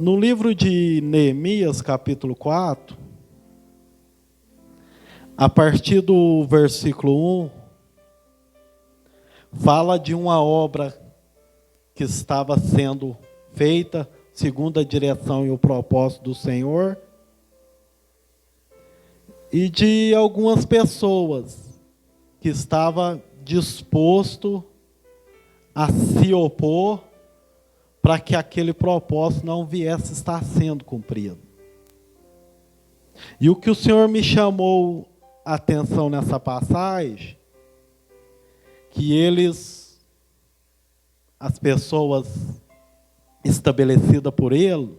No livro de Neemias, capítulo 4, a partir do versículo 1, fala de uma obra que estava sendo feita segundo a direção e o propósito do Senhor, e de algumas pessoas que estavam dispostas a se opor para que aquele propósito não viesse a estar sendo cumprido. E o que o Senhor me chamou a atenção nessa passagem, que as pessoas estabelecidas por Ele,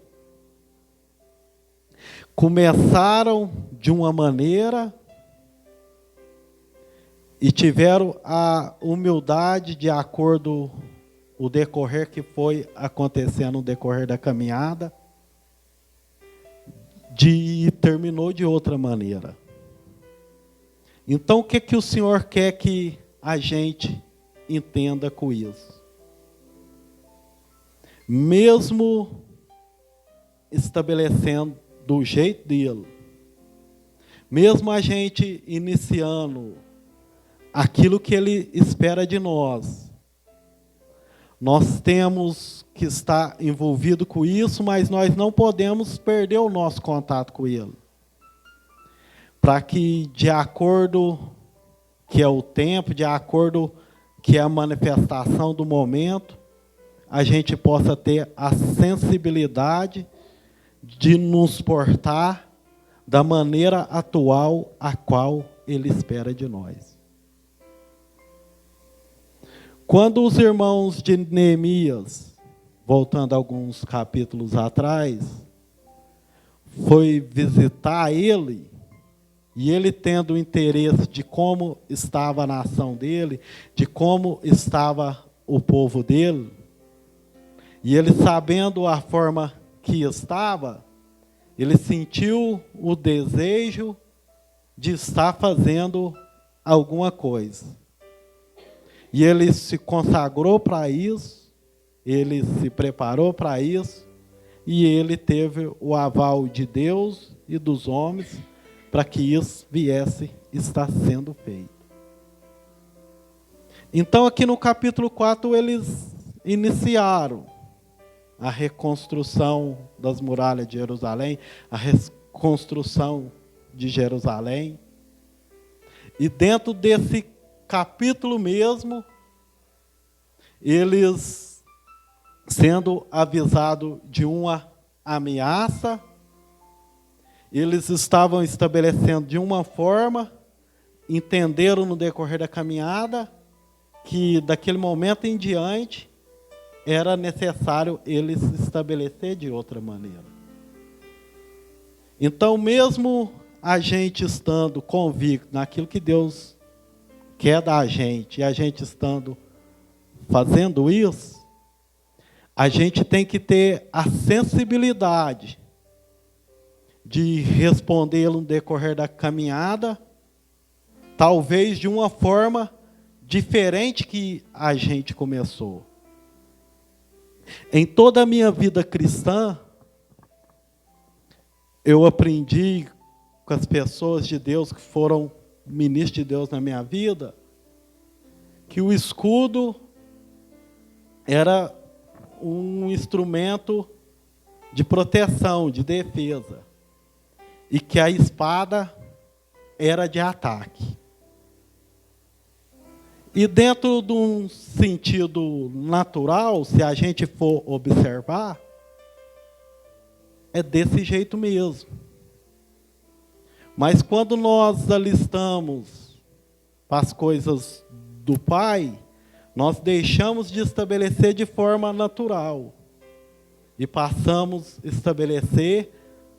começaram de uma maneira e tiveram a humildade de acordo o decorrer que foi acontecendo no decorrer da caminhada, terminou de outra maneira. Então, o que o Senhor quer que a gente entenda com isso? Mesmo estabelecendo do jeito dele, mesmo a gente iniciando aquilo que ele espera de nós, nós temos que estar envolvido com isso, mas nós não podemos perder o nosso contato com ele. Para que, de acordo que é o tempo, de acordo que é a manifestação do momento, a gente possa ter a sensibilidade de nos portar da maneira atual a qual ele espera de nós. Quando os irmãos de Neemias, voltando alguns capítulos atrás, foi visitar ele, e ele tendo interesse de como estava a nação dele, de como estava o povo dele, e ele sabendo a forma que estava, ele sentiu o desejo de estar fazendo alguma coisa. E ele se consagrou para isso, ele se preparou para isso, e ele teve o aval de Deus e dos homens para que isso viesse estar sendo feito. Então, aqui no capítulo 4, eles iniciaram a reconstrução das muralhas de Jerusalém, a reconstrução de Jerusalém. E dentro desse capítulo mesmo, eles sendo avisados de uma ameaça, eles estavam estabelecendo de uma forma, entenderam no decorrer da caminhada, que daquele momento em diante, era necessário eles se estabelecer de outra maneira. Então, mesmo a gente estando convicto naquilo que Deus quer da gente, e a gente estando fazendo isso, a gente tem que ter a sensibilidade de responder no decorrer da caminhada, talvez de uma forma diferente que a gente começou. Em toda a minha vida cristã, eu aprendi com as pessoas de Deus que foram ministros de Deus na minha vida, que o escudo era um instrumento de proteção, de defesa, e que a espada era de ataque. E dentro de um sentido natural, se a gente for observar, é desse jeito mesmo. Mas quando nós alistamos para as coisas do Pai, nós deixamos de estabelecer de forma natural e passamos a estabelecer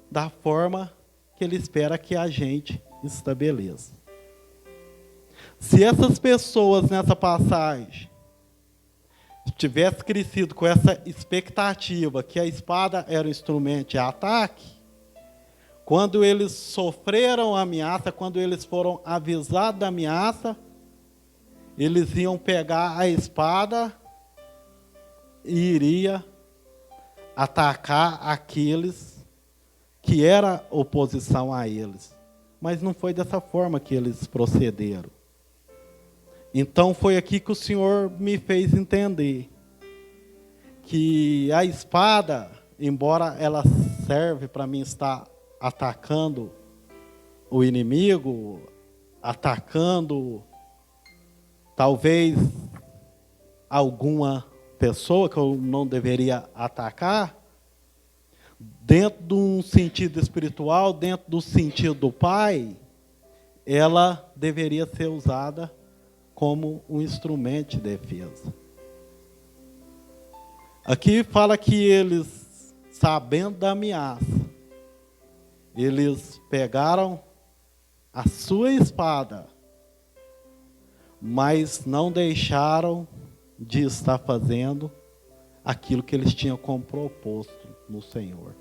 da forma que Ele espera que a gente estabeleça. Se essas pessoas nessa passagem tivessem crescido com essa expectativa que a espada era um instrumento de ataque, quando eles sofreram a ameaça, quando eles foram avisados da ameaça, eles iam pegar a espada e iria atacar aqueles que eram oposição a eles. Mas não foi dessa forma que eles procederam. Então foi aqui que o Senhor me fez entender que a espada, embora ela serve para mim estar atacando o inimigo, atacando talvez alguma pessoa que eu não deveria atacar, dentro de um sentido espiritual, dentro do sentido do Pai, ela deveria ser usada como um instrumento de defesa. Aqui fala que eles, sabendo da ameaça, eles pegaram a sua espada, mas não deixaram de estar fazendo aquilo que eles tinham como proposto no Senhor.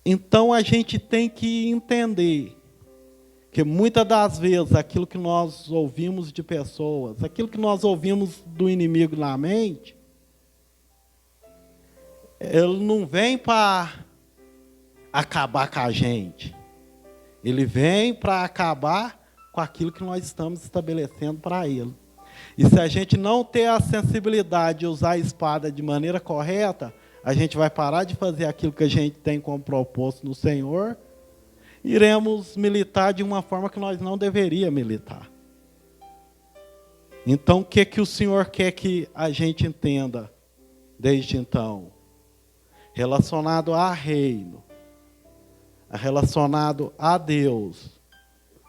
Então a gente tem que entender que muitas das vezes aquilo que nós ouvimos de pessoas, aquilo que nós ouvimos do inimigo na mente, ele não vem para acabar com a gente. Ele vem para acabar com aquilo que nós estamos estabelecendo para ele. E se a gente não ter a sensibilidade de usar a espada de maneira correta, a gente vai parar de fazer aquilo que a gente tem como propósito no Senhor, iremos militar de uma forma que nós não deveríamos militar. Então, o que o Senhor quer que a gente entenda desde então? Relacionado a reino, relacionado a Deus,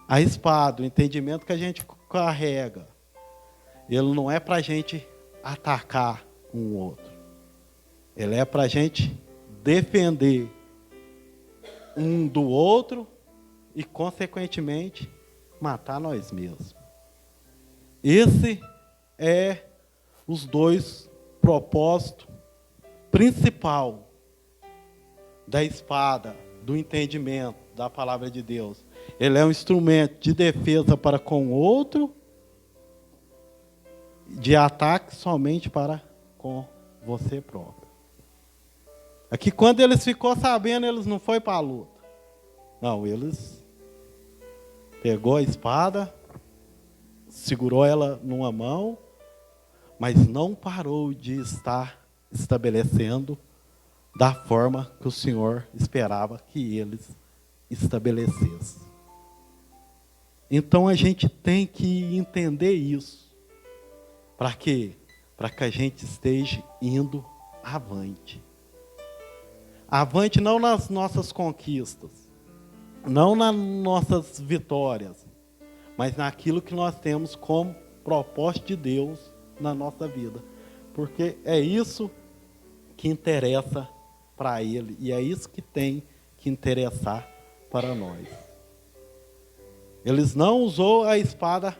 a espada, o entendimento que a gente carrega, ele não é para a gente atacar um outro. Ele é para a gente defender um do outro e, consequentemente, matar nós mesmos. Esse é os dois propósitos principal da espada, do entendimento da palavra de Deus. Ele é um instrumento de defesa para com o outro, de ataque somente para com você próprio. Aqui, quando eles ficou sabendo, eles não foi para a luta. Não, eles pegou a espada, segurou ela numa mão, mas não parou de estar estabelecendo da forma que o Senhor esperava que eles estabelecessem. Então a gente tem que entender isso. Para quê? Para que a gente esteja indo avante. Avante não nas nossas conquistas, não nas nossas vitórias, mas naquilo que nós temos como propósito de Deus na nossa vida. Porque é isso que interessa para Ele, e é isso que tem que interessar para nós. Eles não usou a espada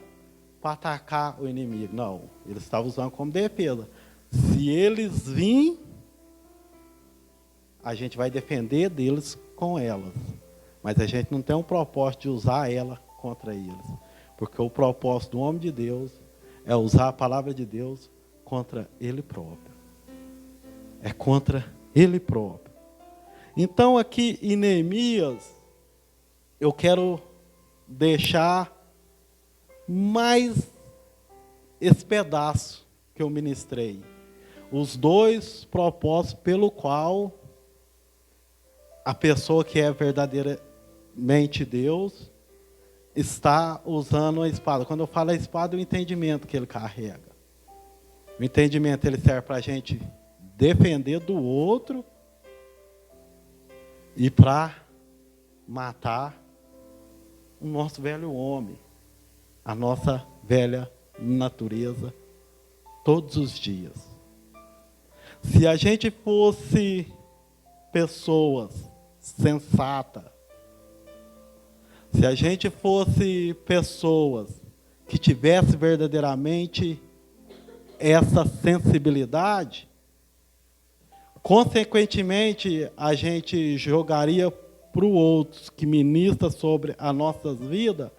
para atacar o inimigo, não. Eles estavam usando como defesa. Se eles virem, a gente vai defender deles com elas. Mas a gente não tem um propósito de usar ela contra eles. Porque o propósito do homem de Deus é usar a palavra de Deus contra ele próprio. É contra ele próprio. Então aqui em Neemias, eu quero deixar mais esse pedaço que eu ministrei. Os dois propósitos pelo qual a pessoa que é verdadeiramente Deus está usando a espada. Quando eu falo a espada, o entendimento que ele carrega. O entendimento, ele serve para a gente defender do outro e para matar o nosso velho homem, a nossa velha natureza, todos os dias. Se a gente fosse pessoas sensatas, se a gente fosse pessoas que tivessem verdadeiramente essa sensibilidade, consequentemente, a gente jogaria para o outro que ministra sobre as nossas vidas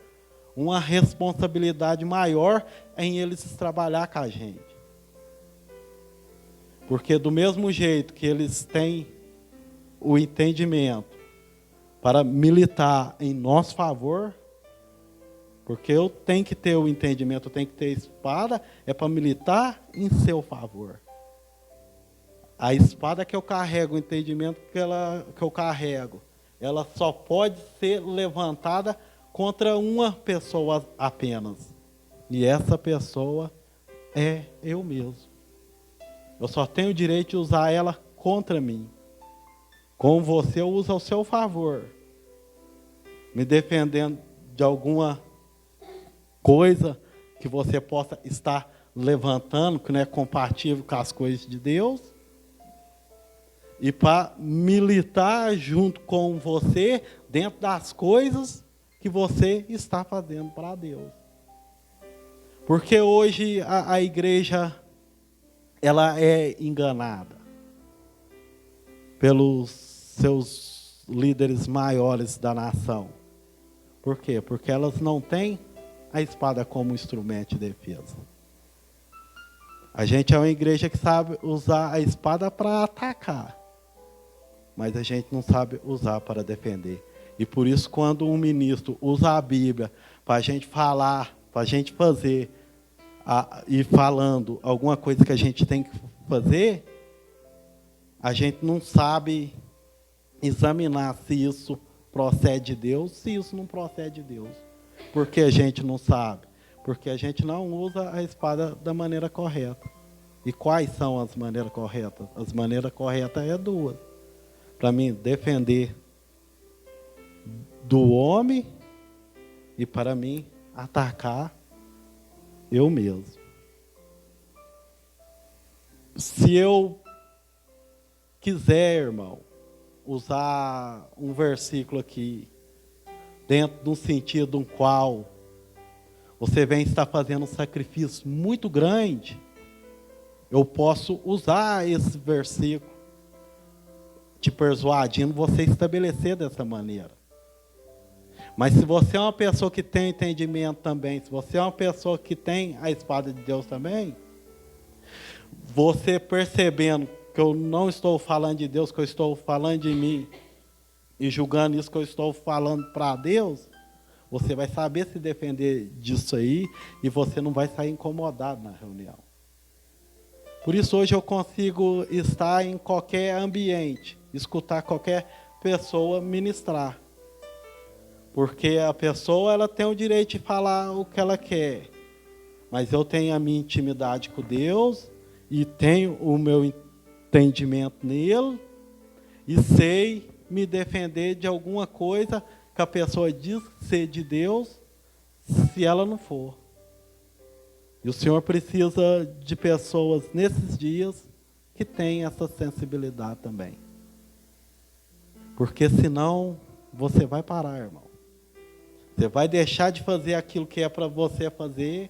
uma responsabilidade maior em eles trabalhar com a gente. Porque do mesmo jeito que eles têm o entendimento para militar em nosso favor, porque eu tenho que ter o entendimento, eu tenho que ter a espada, é para militar em seu favor. A espada que eu carrego, o entendimento que eu carrego, ela só pode ser levantada contra uma pessoa apenas. E essa pessoa é eu mesmo. Eu só tenho o direito de usar ela contra mim. Com você eu uso ao seu favor. Me defendendo de alguma coisa que você possa estar levantando, que não é compatível com as coisas de Deus. E para militar junto com você dentro das coisas que você está fazendo para Deus. Porque hoje a igreja ela é enganada pelos seus líderes maiores da nação. Por quê? Porque elas não têm a espada como instrumento de defesa. A gente é uma igreja que sabe usar a espada para atacar, mas a gente não sabe usar para defender. E por isso, quando um ministro usa a Bíblia para a gente falar, para a gente fazer, e falando alguma coisa que a gente tem que fazer, a gente não sabe examinar se isso procede de Deus, se isso não procede de Deus. Por que a gente não sabe? Porque a gente não usa a espada da maneira correta. E quais são as maneiras corretas? As maneiras corretas é duas. Para mim, defender do homem e para mim, atacar eu mesmo. Se eu quiser, irmão, usar um versículo aqui, dentro de um sentido no qual você vem estar fazendo um sacrifício muito grande, eu posso usar esse versículo, te persuadindo você estabelecer dessa maneira. Mas se você é uma pessoa que tem entendimento também, se você é uma pessoa que tem a espada de Deus também, você percebendo que eu não estou falando de Deus, que eu estou falando de mim, e julgando isso que eu estou falando para Deus, você vai saber se defender disso aí, e você não vai sair incomodado na reunião. Por isso hoje eu consigo estar em qualquer ambiente, escutar qualquer pessoa ministrar. Porque a pessoa ela tem o direito de falar o que ela quer. Mas eu tenho a minha intimidade com Deus e tenho o meu entendimento nele e sei me defender de alguma coisa que a pessoa diz ser de Deus, se ela não for. E o Senhor precisa de pessoas nesses dias que têm essa sensibilidade também. Porque senão você vai parar, irmão. Você vai deixar de fazer aquilo que é para você fazer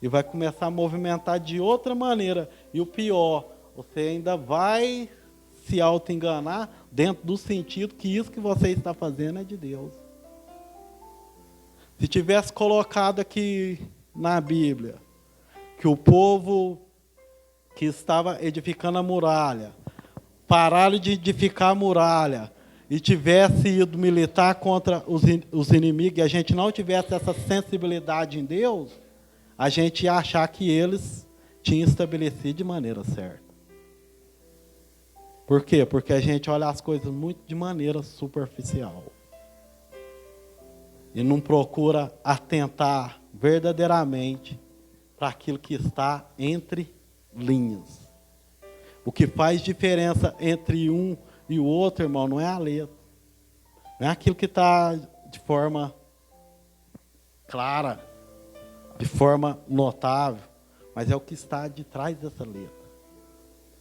e vai começar a movimentar de outra maneira. E o pior, você ainda vai se auto-enganar dentro do sentido que isso que você está fazendo é de Deus. Se tivesse colocado aqui na Bíblia que o povo que estava edificando a muralha pararam de edificar a muralha e tivesse ido militar contra os inimigos e a gente não tivesse essa sensibilidade em Deus, a gente ia achar que eles tinham estabelecido de maneira certa. Por quê? Porque a gente olha as coisas muito de maneira superficial. E não procura atentar verdadeiramente para aquilo que está entre linhas. O que faz diferença entre um e o outro, irmão, não é a letra. Não é aquilo que está de forma clara, de forma notável, mas é o que está de trás dessa letra.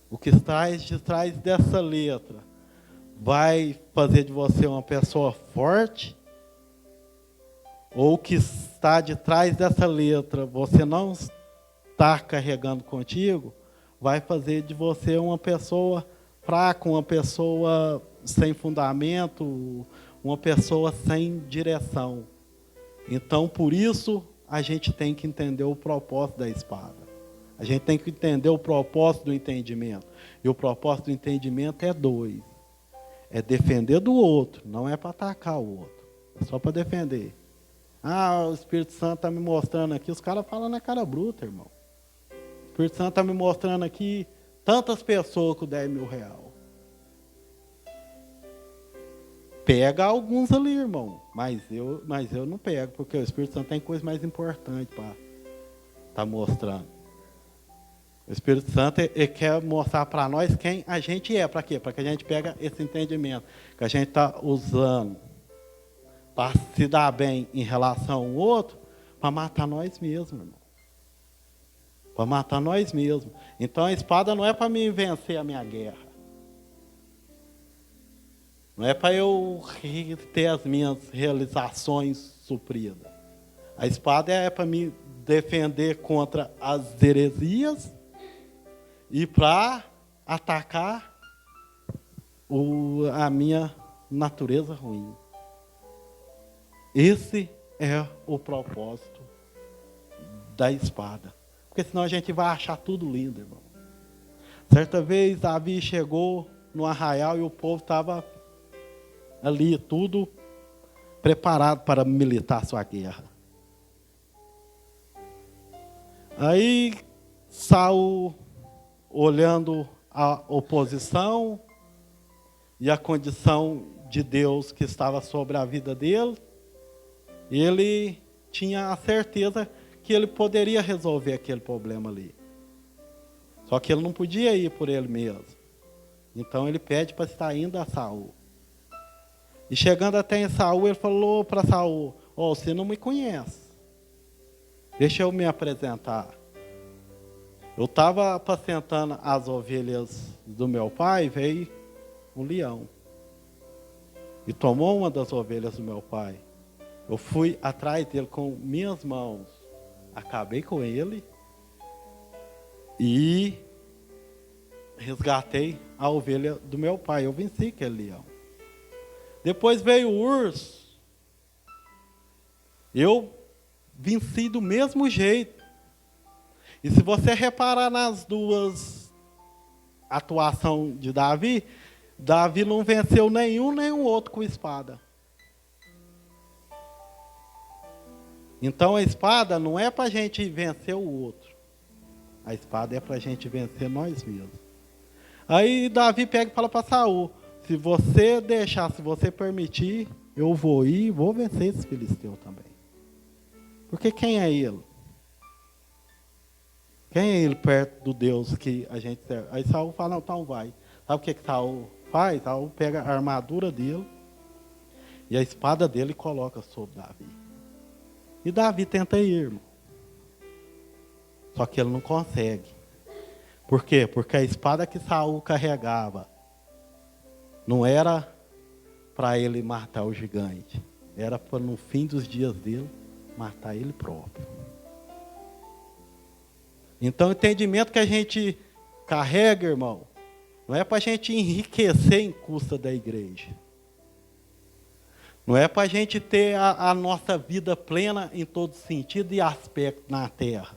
O que está de trás dessa letra vai fazer de você uma pessoa forte, ou o que está de trás dessa letra você não está carregando contigo, vai fazer de você uma pessoa fraca, uma pessoa sem fundamento, uma pessoa sem direção. Então, por isso, a gente tem que entender o propósito da espada. A gente tem que entender o propósito do entendimento. E o propósito do entendimento é dois. É defender do outro, não é para atacar o outro. É só para defender. Ah, o Espírito Santo está me mostrando aqui. Os caras falam na cara bruta, irmão. O Espírito Santo está me mostrando aqui tantas pessoas com 10 mil reais. Pega alguns ali, irmão. Mas eu não pego, porque o Espírito Santo tem coisa mais importante para estar mostrando. O Espírito Santo ele quer mostrar para nós quem a gente é. Para quê? Para que a gente pegue esse entendimento que a gente está usando para se dar bem em relação ao outro, para matar nós mesmos, irmão. Para matar nós mesmos. Então a espada não é para mim vencer a minha guerra. Não é para eu ter as minhas realizações supridas. A espada é para me defender contra as heresias e para atacar a minha natureza ruim. Esse é o propósito da espada. Porque senão a gente vai achar tudo lindo, irmão. Certa vez, Davi chegou no arraial e o povo estava ali, tudo preparado para militar sua guerra. Aí, Saul, olhando a oposição e a condição de Deus que estava sobre a vida dele, ele tinha a certeza que ele poderia resolver aquele problema ali. Só que ele não podia ir por ele mesmo. Então ele pede para estar indo a Saul. E chegando até em Saul, ele falou para Saul: "Ó, você não me conhece. Deixa eu me apresentar. Eu estava apacentando as ovelhas do meu pai, veio um leão. E tomou uma das ovelhas do meu pai. Eu fui atrás dele com minhas mãos. Acabei com ele e resgatei a ovelha do meu pai. Eu venci aquele leão. Depois veio o urso. Eu venci do mesmo jeito. E se você reparar nas duas atuações de Davi, Davi não venceu nenhum nem o outro com espada. Então a espada não é para a gente vencer o outro. A espada é para a gente vencer nós mesmos. Aí Davi pega e fala para Saul: se você deixar, se você permitir, eu vou ir e vou vencer esse filisteu também. Porque quem é ele? Quem é ele perto do Deus que a gente serve? Aí Saul fala: não, então vai. Sabe o que Saul faz? Saul pega a armadura dele e a espada dele coloca sobre Davi. E Davi tenta ir, irmão. Só que ele não consegue. Por quê? Porque a espada que Saul carregava não era para ele matar o gigante. Era para, no fim dos dias dele, matar ele próprio. Então o entendimento que a gente carrega, irmão, não é para a gente enriquecer em custa da igreja. Não é para a gente ter a nossa vida plena em todo sentido e aspecto na terra.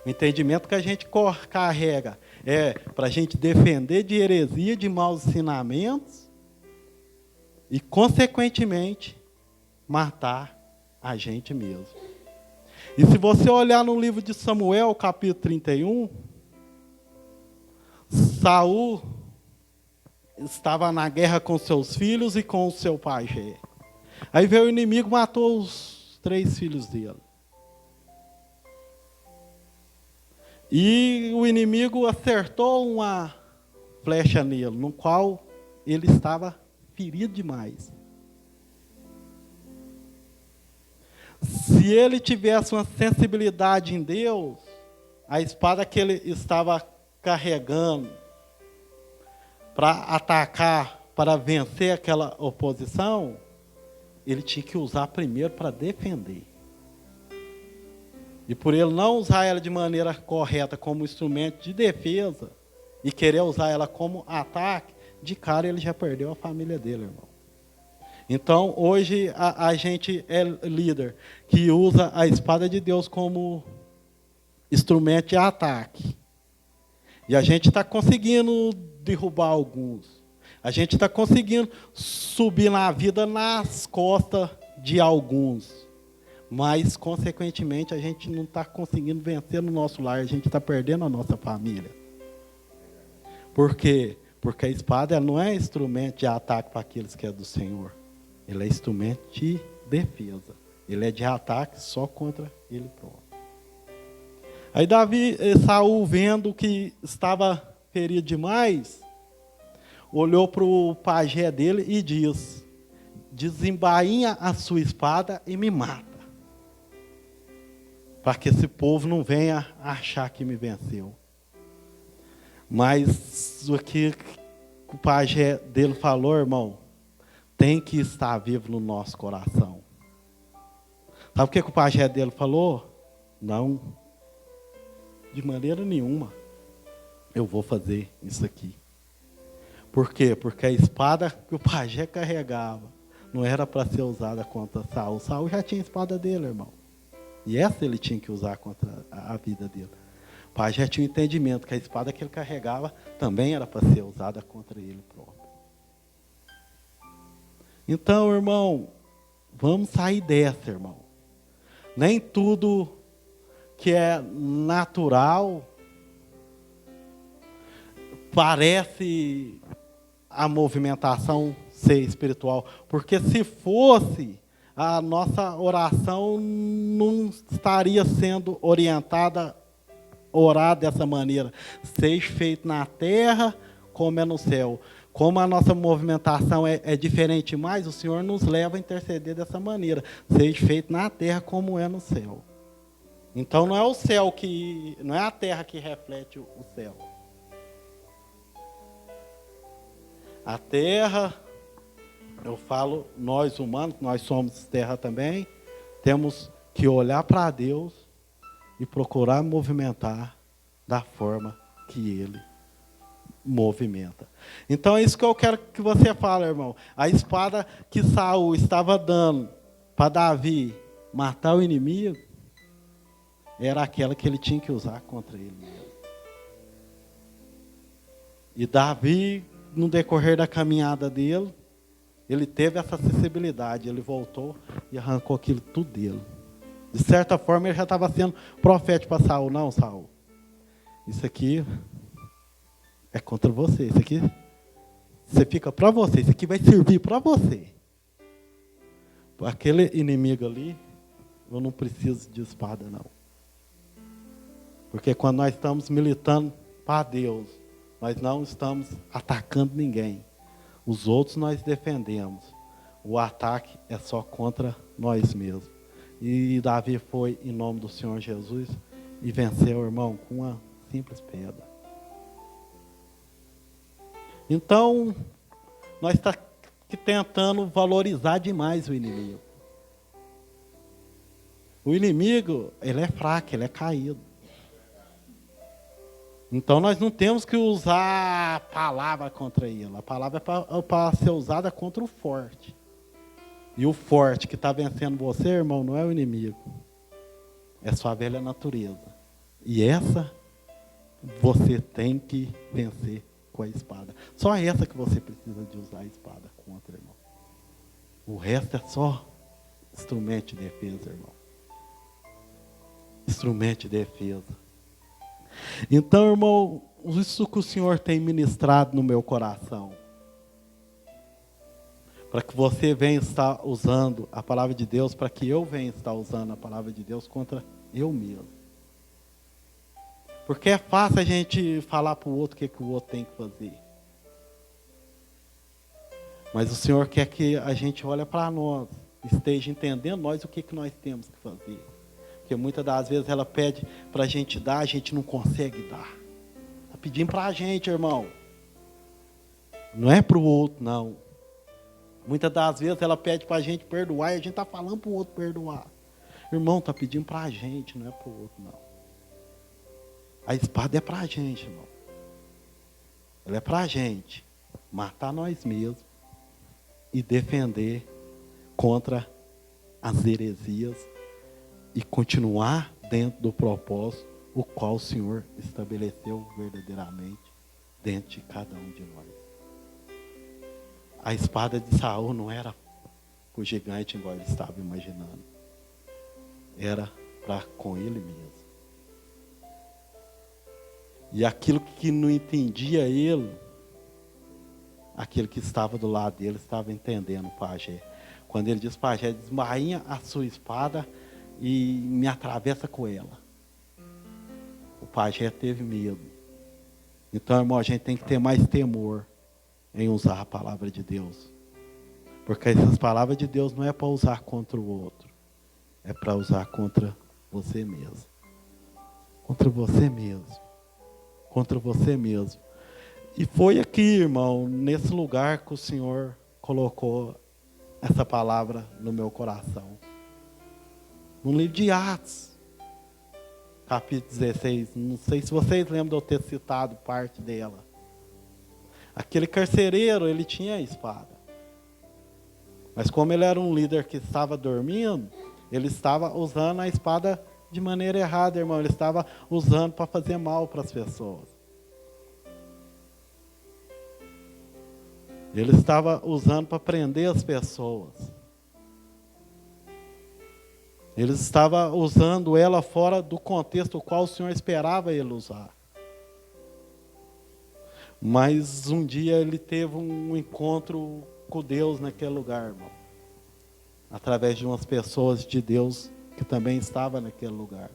O entendimento que a gente carrega é para a gente defender de heresia, de maus ensinamentos e, consequentemente, matar a gente mesmo. E se você olhar no livro de Samuel, capítulo 31, Saul estava na guerra com seus filhos e com o seu pajé. Aí veio o inimigo e matou os 3 filhos dele. E o inimigo acertou uma flecha nele, no qual ele estava ferido demais. Se ele tivesse uma sensibilidade em Deus, a espada que ele estava carregando para atacar, para vencer aquela oposição, ele tinha que usar primeiro para defender. E por ele não usar ela de maneira correta como instrumento de defesa e querer usar ela como ataque, de cara ele já perdeu a família dele, irmão. Então, hoje a gente é líder que usa a espada de Deus como instrumento de ataque. E a gente está conseguindo derrubar alguns. A gente está conseguindo subir na vida nas costas de alguns. Mas, consequentemente, a gente não está conseguindo vencer no nosso lar. A gente está perdendo a nossa família. Por quê? Porque a espada ela não é instrumento de ataque para aqueles que é do Senhor. Ele é instrumento de defesa. Ele é de ataque só contra ele próprio. Aí Saul, vendo que estava ferido demais, olhou para o pajé dele e diz: desembainha a sua espada e me mata, para que esse povo não venha achar que me venceu. Mas o que o pajé dele falou, irmão, tem que estar vivo no nosso coração. Sabe o que o pajé dele falou? Não, de maneira nenhuma eu vou fazer isso aqui. Por quê? Porque a espada que o pajé carregava não era para ser usada contra Saul. Saul já tinha a espada dele, irmão. E essa ele tinha que usar contra a vida dele. O pajé tinha o entendimento que a espada que ele carregava também era para ser usada contra ele próprio. Então, irmão, vamos sair dessa, irmão. Nem tudo que é natural parece a movimentação ser espiritual. Porque se fosse, a nossa oração não estaria sendo orientada a orar dessa maneira. Seja feito na terra como é no céu. Como a nossa movimentação é diferente mais, o Senhor nos leva a interceder dessa maneira. Seja feito na terra como é no céu. Então não é o céu que, não é a terra que reflete o céu. A terra, eu falo, nós humanos, nós somos terra também, temos que olhar para Deus e procurar movimentar da forma que Ele movimenta. Então é isso que eu quero que você fale, irmão. A espada que Saul estava dando para Davi matar o inimigo, era aquela que ele tinha que usar contra ele mesmo. E Davi, no decorrer da caminhada dele, ele teve essa sensibilidade. Ele voltou e arrancou aquilo tudo dele. De certa forma, ele já estava sendo profético para Saul. Não, Saul, isso aqui é contra você. Isso aqui, você fica para você. Isso aqui vai servir para você. Aquele inimigo ali, eu não preciso de espada, não. Porque quando nós estamos militando para Deus, nós não estamos atacando ninguém. Os outros nós defendemos. O ataque é só contra nós mesmos. E Davi foi em nome do Senhor Jesus e venceu, irmão, com uma simples pedra. Então, nós estamos tentando valorizar demais o inimigo. O inimigo, ele é fraco, ele é caído. Então nós não temos que usar a palavra contra ele. A palavra é para ser usada contra o forte. E o forte que está vencendo você, irmão, não é o inimigo. É sua velha natureza. E essa você tem que vencer com a espada. Só essa que você precisa de usar a espada contra, irmão. O resto é só instrumento de defesa, irmão. Instrumento de defesa. Então, irmão, isso que o Senhor tem ministrado no meu coração, para que você venha estar usando a palavra de Deus, para que eu venha estar usando a palavra de Deus contra eu mesmo. Porque é fácil a gente falar para o outro o que o outro tem que fazer. Mas o Senhor quer que a gente olhe para nós, esteja entendendo nós o que nós temos que fazer. Porque muitas das vezes ela pede para a gente dar, a gente não consegue dar. Está pedindo para a gente, irmão. Não é para o outro, não. Muitas das vezes ela pede para a gente perdoar e a gente está falando para o outro perdoar. Irmão, está pedindo para a gente, não é para o outro, não. A espada é para a gente, irmão. Ela é para a gente matar nós mesmos e defender contra as heresias e continuar dentro do propósito o qual o Senhor estabeleceu verdadeiramente dentro de cada um de nós. A espada de Saul não era o gigante igual ele estava imaginando. Era para com ele mesmo. E aquilo que não entendia ele, aquele que estava do lado dele estava entendendo o pajé. Quando ele diz, pajé, desmainha a sua espada e me atravessa com ela. O pajé teve medo. Então, irmão, a gente tem que ter mais temor em usar a palavra de Deus. Porque essas palavras de Deus não é para usar contra o outro. É para usar contra você mesmo. Contra você mesmo. Contra você mesmo. E foi aqui, irmão, nesse lugar que o Senhor colocou essa palavra no meu coração. No livro de Atos, capítulo 16. Não sei se vocês lembram de eu ter citado parte dela. Aquele carcereiro, ele tinha a espada. Mas como ele era um líder que estava dormindo, ele estava usando a espada de maneira errada, irmão. Ele estava usando para fazer mal para as pessoas. Ele estava usando para prender as pessoas. Ele estava usando ela fora do contexto o qual o Senhor esperava ele usar. Mas um dia ele teve um encontro com Deus naquele lugar, irmão. Através de umas pessoas de Deus que também estavam naquele lugar.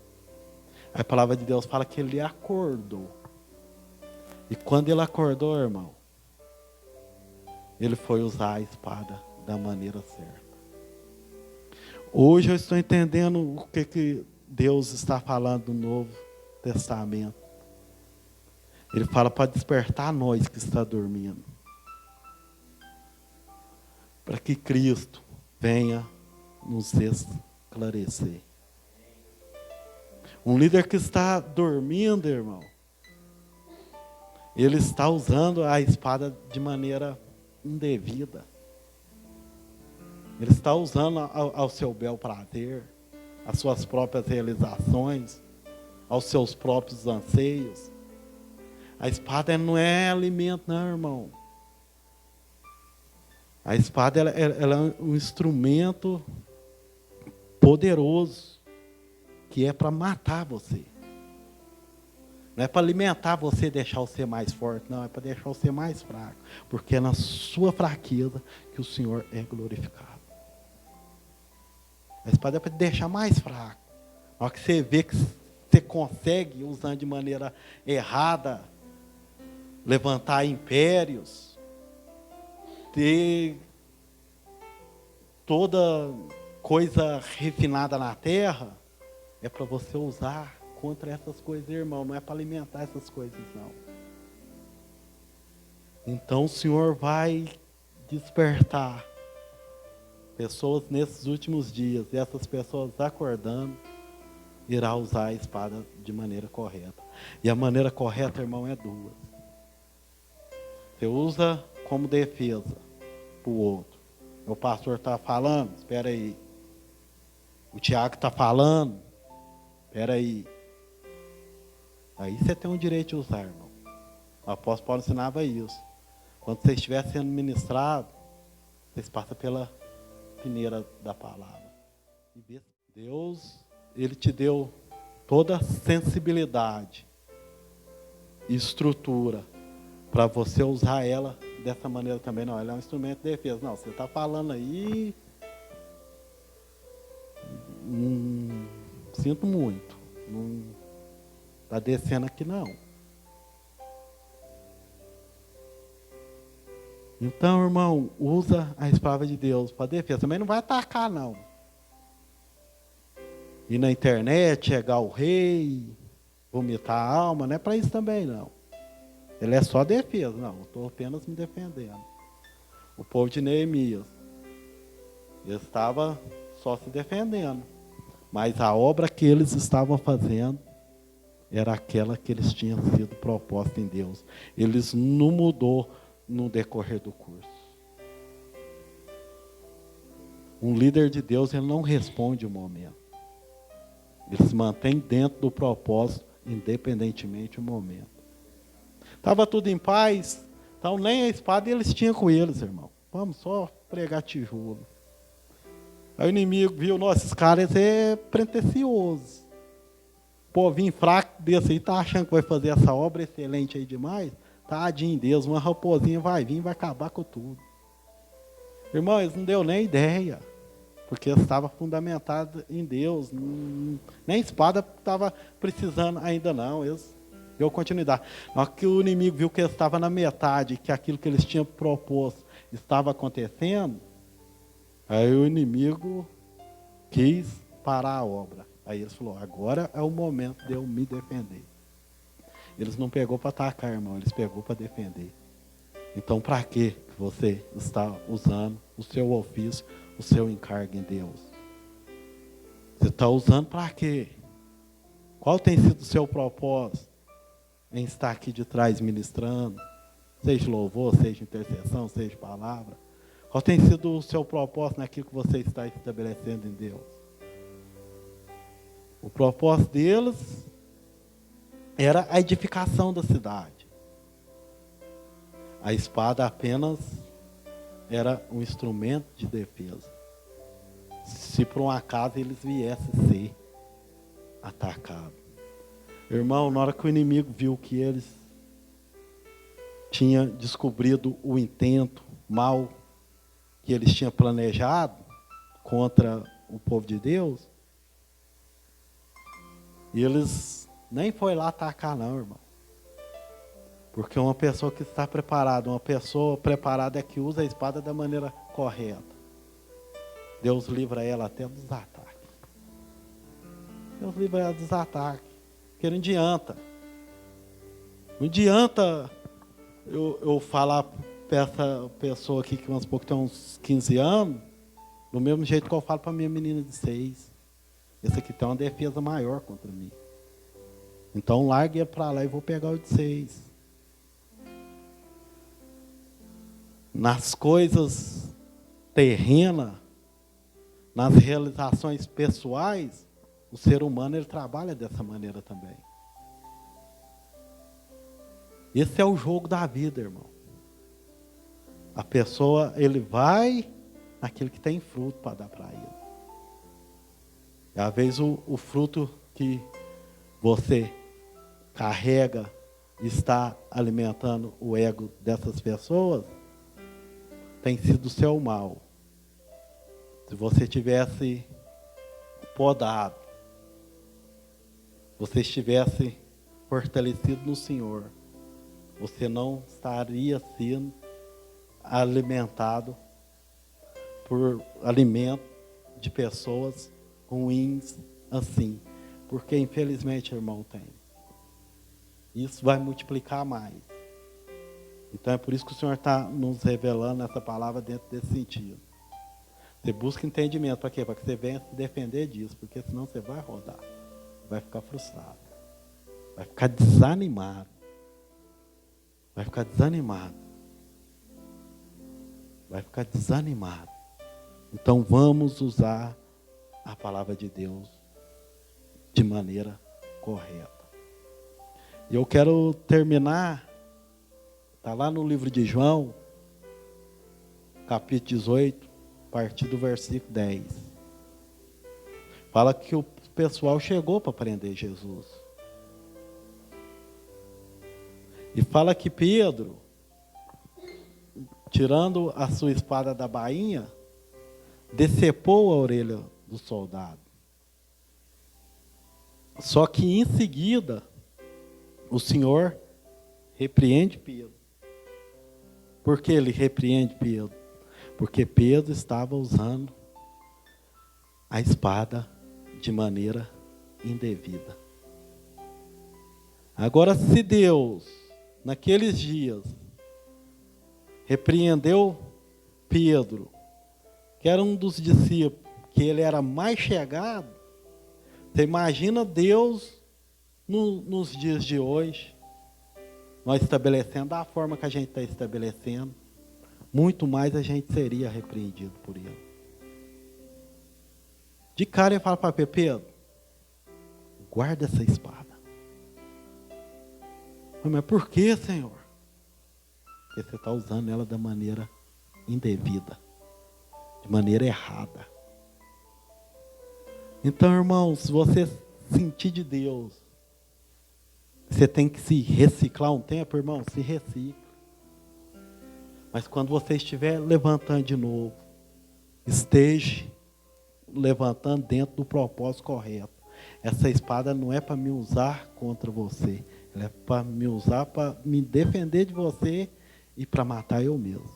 A palavra de Deus fala que ele acordou. E quando ele acordou, irmão, ele foi usar a espada da maneira certa. Hoje eu estou entendendo o que Deus está falando no Novo Testamento. Ele fala para despertar nós que está dormindo. Para que Cristo venha nos esclarecer. Um líder que está dormindo, irmão, ele está usando a espada de maneira indevida. Ele está usando ao seu bel prazer, às suas próprias realizações, aos seus próprios anseios. A espada não é alimento, não, irmão. A espada ela é um instrumento poderoso, que é para matar você. Não é para alimentar você e deixar você mais forte, não. É para deixar você mais fraco. Porque é na sua fraqueza que o Senhor é glorificado. A espada é para te deixar mais fraco. Na hora que você vê que você consegue, usando de maneira errada, levantar impérios, ter toda coisa refinada na terra, é para você usar contra essas coisas, irmão. Não é para alimentar essas coisas, não. Então o Senhor vai despertar pessoas nesses últimos dias, e essas pessoas acordando, irá usar a espada de maneira correta. E a maneira correta, irmão, é duas. Você usa como defesa para o outro. O pastor está falando, espera aí. O Tiago está falando, espera aí. Aí você tem o direito de usar, irmão. O apóstolo Paulo ensinava isso. Quando você estiver sendo ministrado, vocês passam pela peneira da palavra. E Deus, Ele te deu toda a sensibilidade e estrutura para você usar ela dessa maneira também. Não, ela é um instrumento de defesa. Não, você está falando aí, sinto muito, não está descendo aqui não. Então, irmão, usa a espada de Deus para defesa. Também não vai atacar, não. Ir na internet, chegar o rei, vomitar a alma, não é para isso também, não. Ele é só defesa. Não, eu estou apenas me defendendo. O povo de Neemias, ele estava só se defendendo. Mas a obra que eles estavam fazendo era aquela que eles tinham sido proposta em Deus. Eles não mudou no decorrer do curso. Um líder de Deus, ele não responde o momento. Ele se mantém dentro do propósito independentemente do momento. Estava tudo em paz, então nem a espada eles tinham com eles, irmão. Vamos só pregar tijolo. Aí o inimigo viu, nossa, esses caras é pretensioso. Povinho fraco desse aí, tá achando que vai fazer essa obra excelente aí demais? Tadinho Deus, uma raposinha vai vir e vai acabar com tudo. Irmão, eles não deu nem ideia, porque estava fundamentado em Deus. Nem espada estava precisando ainda não, eles deu continuidade. Na hora que o inimigo viu que eles estavam na metade, que aquilo que eles tinham proposto estava acontecendo, aí o inimigo quis parar a obra. Aí eles falaram, agora é o momento de eu me defender. Eles não pegou para atacar, irmão, eles pegou para defender. Então, para que você está usando o seu ofício, o seu encargo em Deus? Você está usando para quê? Qual tem sido o seu propósito em estar aqui de trás ministrando? Seja louvor, seja intercessão, seja palavra. Qual tem sido o seu propósito naquilo que você está estabelecendo em Deus? O propósito deles era a edificação da cidade. A espada apenas era um instrumento de defesa. Se por um acaso eles viessem a ser atacados. Irmão, na hora que o inimigo viu que eles tinham descobrido o intento mal que eles tinham planejado contra o povo de Deus, e eles nem foi lá atacar não, irmão. Porque uma pessoa que está preparada, uma pessoa preparada é que usa a espada da maneira correta. Deus livra ela até dos ataques. Deus livra ela dos ataques. Porque não adianta. Não adianta eu falar para essa pessoa aqui que vamos supor que tem uns 15 anos, do mesmo jeito que eu falo para minha menina de 6. Esse aqui tem uma defesa maior contra mim. Então largue ele para lá e vou pegar o de 6. Nas coisas terrenas, nas realizações pessoais, o ser humano ele trabalha dessa maneira também. Esse é o jogo da vida, irmão. A pessoa, ele vai naquilo que tem fruto para dar para ele. E às vezes o fruto que você carrega está alimentando o ego dessas pessoas tem sido o seu mal. Se você tivesse podado, você estivesse fortalecido no Senhor, você não estaria sendo alimentado por alimento de pessoas ruins assim. Porque infelizmente, irmão, tem. Isso vai multiplicar mais. Então é por isso que o Senhor está nos revelando essa palavra dentro desse sentido. Você busca entendimento. Para quê? Para que você venha se defender disso. Porque senão você vai rodar. Vai ficar frustrado. Vai ficar desanimado. Vai ficar desanimado. Vai ficar desanimado. Então vamos usar a palavra de Deus de maneira correta. E eu quero terminar, está lá no livro de João, capítulo 18, a partir do versículo 10. Fala que o pessoal chegou para prender Jesus. E fala que Pedro, tirando a sua espada da bainha, decepou a orelha do soldado. Só que em seguida, o Senhor repreende Pedro. Por que ele repreende Pedro? Porque Pedro estava usando a espada de maneira indevida. Agora, se Deus, naqueles dias, repreendeu Pedro, que era um dos discípulos, que ele era mais chegado, você imagina Deus nos dias de hoje, nós estabelecendo da forma que a gente está estabelecendo, muito mais a gente seria repreendido por ele. De cara ele fala para Pedro, guarda essa espada. Mas por que, Senhor? Porque você está usando ela da maneira indevida, de maneira errada. Então, irmão, se você sentir de Deus, você tem que se reciclar um tempo, irmão, se recicla. Mas quando você estiver levantando de novo, esteja levantando dentro do propósito correto. Essa espada não é para me usar contra você. Ela é para me usar para me defender de você e para matar eu mesmo.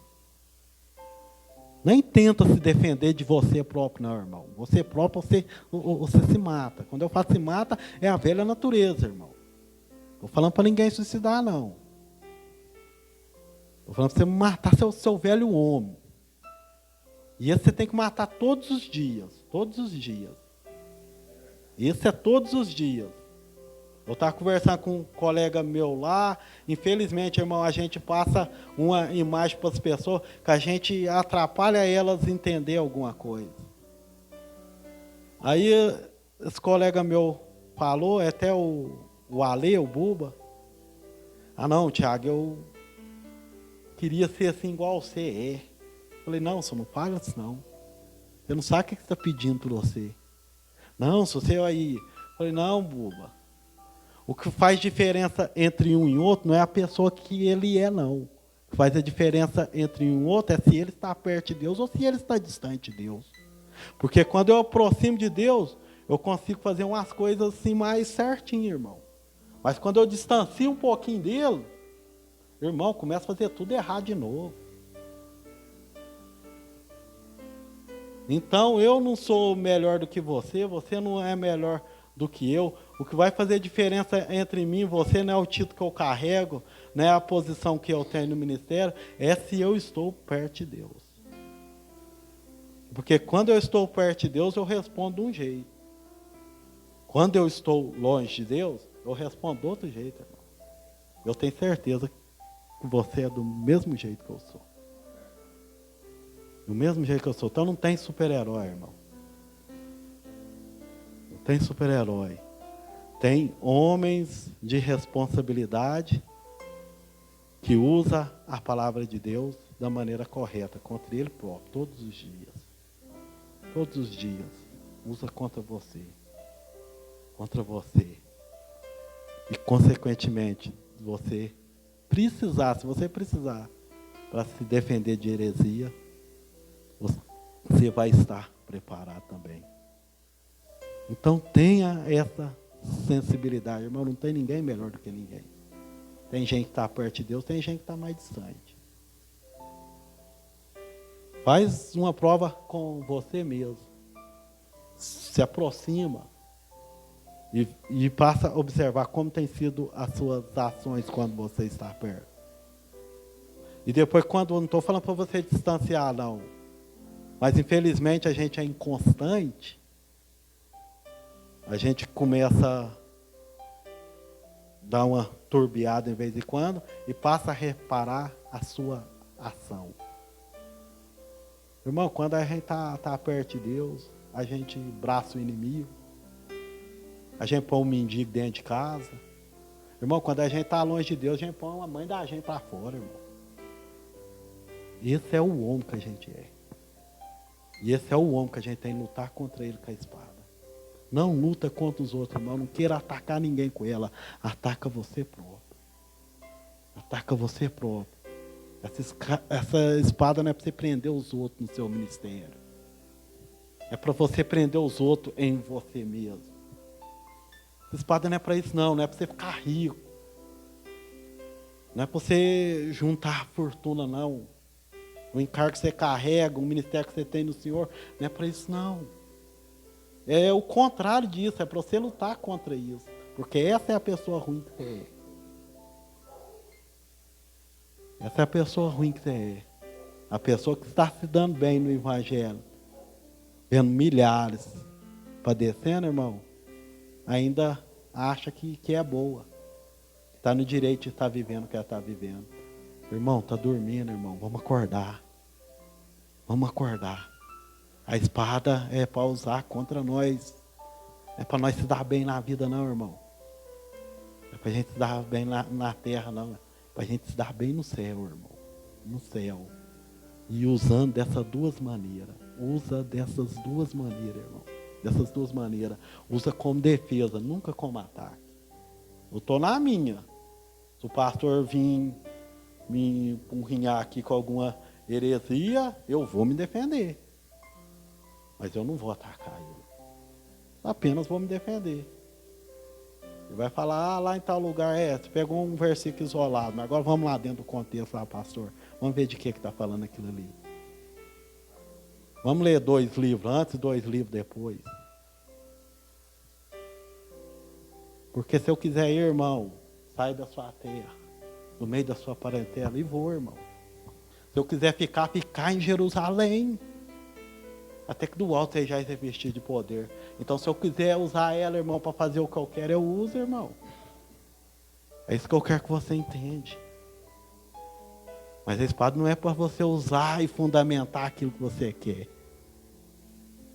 Nem tenta se defender de você próprio, não, irmão. Você próprio, você se mata. Quando eu falo se mata, é a velha natureza, irmão. Estou falando para ninguém suicidar, não. Estou falando para você matar seu velho homem. E esse você tem que matar todos os dias. Todos os dias. Esse é todos os dias. Eu estava conversando com um colega meu lá. Infelizmente, irmão, a gente passa uma imagem para as pessoas que a gente atrapalha elas entender alguma coisa. Aí, esse colega meu falou, até o Ale, o Buba. Ah, não, Tiago, eu queria ser assim igual você é. Eu falei, não, você não fala assim, não. Você não sabe o que está pedindo para você. Não, se você aí... Eu falei, não, Buba. O que faz diferença entre um e outro não é a pessoa que ele é, não. O que faz a diferença entre um e outro é se ele está perto de Deus ou se ele está distante de Deus. Porque quando eu aproximo de Deus, eu consigo fazer umas coisas assim mais certinho, irmão. Mas quando eu distancio um pouquinho dele, irmão, começa a fazer tudo errado de novo. Então, eu não sou melhor do que você não é melhor do que eu. O que vai fazer diferença entre mim e você não é o título que eu carrego, não é a posição que eu tenho no ministério, é se eu estou perto de Deus. Porque quando eu estou perto de Deus, eu respondo de um jeito. Quando eu estou longe de Deus, eu respondo de outro jeito, irmão. Eu tenho certeza que você é do mesmo jeito que eu sou. Do mesmo jeito que eu sou. Então não tem super-herói, irmão. Não tem super-herói. Tem homens de responsabilidade que usa a palavra de Deus da maneira correta, contra ele próprio, todos os dias. Todos os dias. Usa contra você. Contra você. E, consequentemente, se você precisar para se defender de heresia, você vai estar preparado também. Então tenha essa sensibilidade, irmão. Não tem ninguém melhor do que ninguém. Tem gente que está perto de Deus, tem gente que está mais distante. Faz uma prova com você mesmo. Se aproxima e passa a observar como tem sido as suas ações quando você está perto. E depois, quando eu não estou falando para você distanciar, não. Mas infelizmente a gente é inconstante. A gente começa a dar uma turbiada em vez de quando e passa a reparar a sua ação. Irmão, quando a gente está perto de Deus, a gente braça o inimigo, a gente põe um mendigo dentro de casa. Irmão, quando a gente está longe de Deus, a gente põe uma mãe da gente para fora, irmão. Esse é o homem que a gente é. E esse é o homem que a gente tem que lutar contra ele com a espada. Não luta contra os outros, irmão. Não queira atacar ninguém com ela. Ataca você próprio. Ataca você próprio. Essa espada não é para você prender os outros no seu ministério. É para você prender os outros em você mesmo. Essa espada não é para isso, não. Não é para você ficar rico. Não é para você juntar fortuna, não. O encargo que você carrega, o ministério que você tem no Senhor, não é para isso, não. É o contrário disso, é para você lutar contra isso. Porque essa é a pessoa ruim que você é. Essa é a pessoa ruim que você é. A pessoa que está se dando bem no Evangelho, vendo milhares padecendo, irmão, ainda acha que é boa. Está no direito de estar vivendo o que ela está vivendo. Irmão, está dormindo, irmão. Vamos acordar. Vamos acordar. A espada é para usar contra nós. É para nós se dar bem na vida, não, irmão. Não é para a gente se dar bem na terra, não. É para a gente se dar bem no céu, irmão. No céu. E usando dessas duas maneiras. Usa dessas duas maneiras, irmão. Dessas duas maneiras. Usa como defesa, nunca como ataque. Eu estou na minha. Se o pastor vir me empurrinhar aqui com alguma heresia, eu vou me defender. Mas eu não vou atacar ele. Apenas vou me defender. Ele vai falar, lá em tal lugar, você pegou um versículo isolado, mas agora vamos lá dentro do contexto lá, pastor. Vamos ver de que está falando aquilo ali. Vamos ler 2 livros antes e 2 livros depois. Porque se eu quiser ir, irmão, sai da sua terra, do meio da sua parentela e vou, irmão. Se eu quiser ficar em Jerusalém. Até que do alto já é revestido de poder. Então, se eu quiser usar ela, irmão, para fazer o que eu quero, eu uso, irmão. É isso que eu quero que você entenda. Mas a espada não é para você usar e fundamentar aquilo que você quer.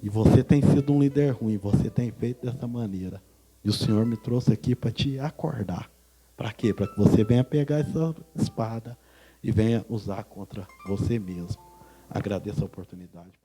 E você tem sido um líder ruim, você tem feito dessa maneira. E o Senhor me trouxe aqui para te acordar. Para quê? Para que você venha pegar essa espada e venha usar contra você mesmo. Agradeço a oportunidade.